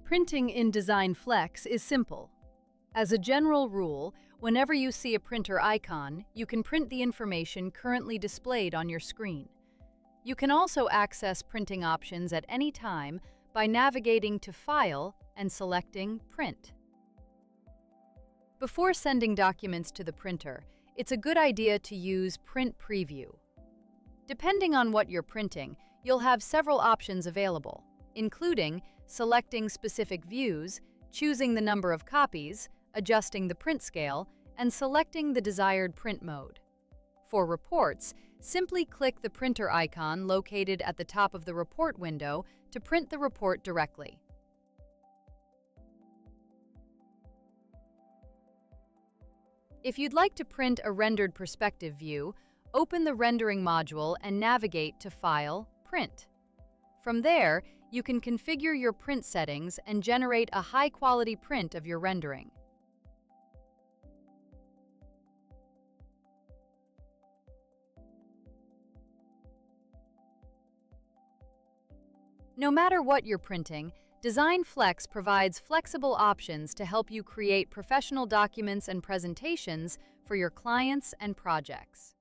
Printing in Design Flex is simple. As a general rule, whenever you see a printer icon, you can print the information currently displayed on your screen. You can also access printing options at any time by navigating to File and selecting Print. Before sending documents to the printer, it's a good idea to use Print Preview. Depending on what you're printing, you'll have several options available, including selecting specific views, choosing the number of copies, adjusting the print scale, and selecting the desired print mode. For reports, simply click the printer icon located at the top of the report window to print the report directly. If you'd like to print a rendered perspective view, open the rendering module and navigate to File, Print. From there, you can configure your print settings and generate a high-quality print of your rendering. No matter what you're printing, Design Flex provides flexible options to help you create professional documents and presentations for your clients and projects.